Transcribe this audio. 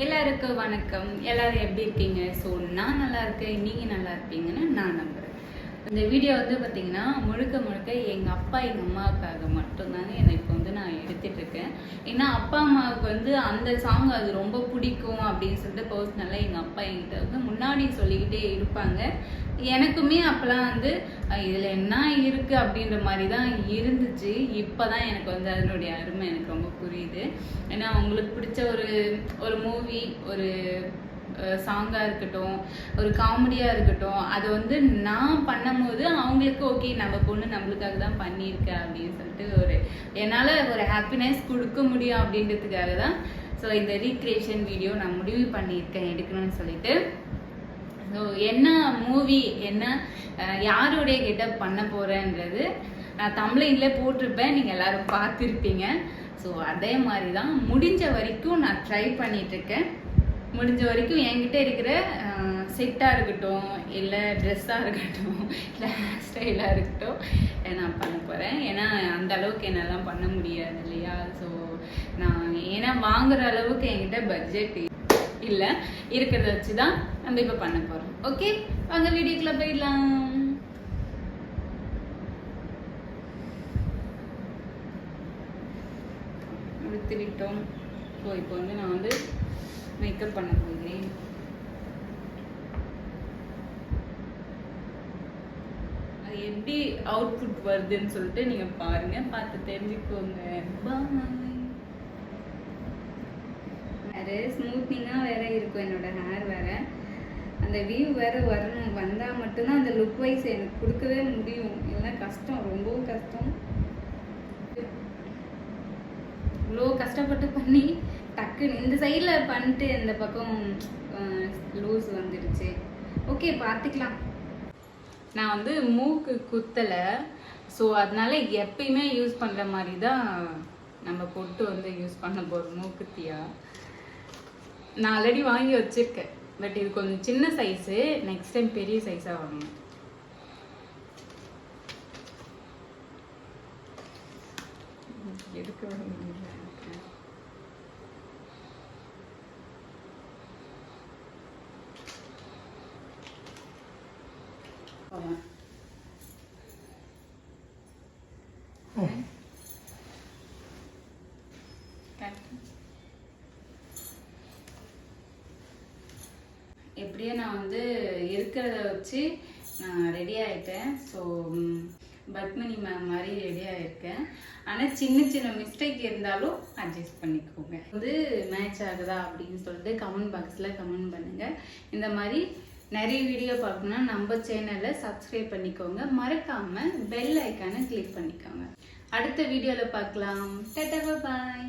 எல்லாருக்கும் வணக்கம். எல்லாரும் எப்படி இருக்கீங்க? ஸோ நான் நல்லா இருக்கேன், நீங்கள் நல்லா இருப்பீங்கன்னு நான் நம்புகிறேன். இந்த வீடியோ வந்து பார்த்தீங்கன்னா முழுக்க எங்கள் அப்பா எங்கள் அம்மாவுக்காக மட்டும்தாங்க என்னை இப்போ வந்து நான் எடுத்துகிட்ருக்கேன். ஏன்னா அப்பா அம்மாவுக்கு வந்து அந்த சாங் அது ரொம்ப பிடிக்கும் அப்படின்னு சொல்லிட்டு பர்சனலாக எங்கள் அப்பா என்கிட்ட வந்து முன்னாடி சொல்லிக்கிட்டே இருப்பாங்க. எனக்குமே அப்போலாம் வந்து இதில் என்ன இருக்குது அப்படின்ற மாதிரி தான் இருந்துச்சு. இப்போ தான் எனக்கு வந்து அதனுடைய அருமை எனக்கு ரொம்ப புரியுது. ஏன்னா அவங்களுக்கு பிடிச்ச ஒரு மூவி, ஒரு சாங்காக இருக்கட்டும், ஒரு காமெடியாக இருக்கட்டும், அது வந்து நான் பண்ணும்போது அவங்களுக்கு ஓகே நம்ம பொண்ணு நம்மளுக்காக தான் பண்ணியிருக்கேன் அப்படின்னு சொல்லிட்டு என்னால் ஒரு ஹாப்பினஸ் கொடுக்க முடியும் அப்படின்றதுக்காக தான் ஸோ இந்த ரீக்ரியேஷன் வீடியோ நான் முடிவு பண்ணியிருக்கேன் எடுக்கணும்னு சொல்லிட்டு. ஸோ என்ன மூவி, என்ன யாருடைய கெட்டப் பண்ண போகிறேன்றது நான் தமிழ்லேயே போட்டிருப்பேன், நீங்கள் எல்லோரும் பார்த்துருப்பீங்க. ஸோ அதே மாதிரி தான் முடிஞ்ச வரைக்கும் நான் ட்ரை பண்ணிகிட்ருக்கேன். முடிஞ்ச வரைக்கும் என்கிட்ட இருக்கிற செட்டாக இருக்கட்டும், இல்லை ட்ரெஸ்ஸாக இருக்கட்டும், இல்லை ஹேர் ஸ்டைலாக இருக்கட்டும் நான் பண்ண போகிறேன். ஏன்னா அந்த அளவுக்கு என்னெல்லாம் பண்ண முடியாது இல்லையா? ஸோ நான் ஏன்னா வாங்குகிற அளவுக்கு என்கிட்ட பட்ஜெட் இல்லை, இருக்கிறத வச்சு தான் நம்ம இப்போ பண்ண போகிறோம். ஓகே, வாங்க வீடியோக்குள்ள போயிடலாம். எடுத்துக்கிட்டோம். ஸோ இப்போ வந்து நான் வந்து மேக்கப் பண்ண போகிறேன். அது எப்படி அவுட்புட் வருதுன்னு சொல்லிட்டு நீங்கள் பாருங்கள், பார்த்து தெரிஞ்சுக்கோங்க. வேறு ஸ்மூத்திங்காக வேறு இருக்கும் என்னோட ஹேர் வேறு. அந்த வியூ வேறு வரணும், வந்தால் மட்டும்தான் அந்த லுக் வைஸ் எனக்கு கொடுக்கவே முடியும். இல்லைன்னா கஷ்டம், ரொம்பவும் கஷ்டம். இவ்வளோ கஷ்டப்பட்டு பண்ணி டக்குன்னு இந்த சைடில் பண்ணிட்டு இந்த பக்கம் லூஸ் வந்துடுச்சு. ஓகே, பார்த்துக்கலாம். நான் வந்து மூக்கு குத்தலை, ஸோ அதனால எப்பயுமே யூஸ் பண்ணுற மாதிரி தான் நம்ம பொட்டு வந்து யூஸ் பண்ண போகிறோம். மூக்குத்தியா நான் ஆல்ரெடி வாங்கி வச்சுருக்கேன், பட் இது கொஞ்சம் சின்ன சைஸு. நெக்ஸ்ட் டைம் பெரிய சைஸாக வாங்கணும். எடுக்க முடியல. எப்படியோ நான் வந்து இருக்கிறத வச்சு நான் ரெடி ஆகிட்டேன். ஸோ பத்மினி மேம் மாதிரி ரெடி ஆகிருக்கேன். ஆனால் சின்ன மிஸ்டேக் இருந்தாலும் அட்ஜஸ்ட் பண்ணிக்கோங்க. வந்து மேட்ச் ஆகுதா அப்படின்னு சொல்லிட்டு கமெண்ட் பாக்ஸில் கமெண்ட் பண்ணுங்கள். இந்த மாதிரி நிறைய வீடியோ பார்க்கணுன்னா நம்ம சேனலை சப்ஸ்கிரைப் பண்ணிக்கோங்க. மறக்காமல் பெல் ஐக்கானை கிளிக் பண்ணிக்கோங்க. அடுத்த வீடியோவில் பார்க்கலாம். டாடா, பாய்.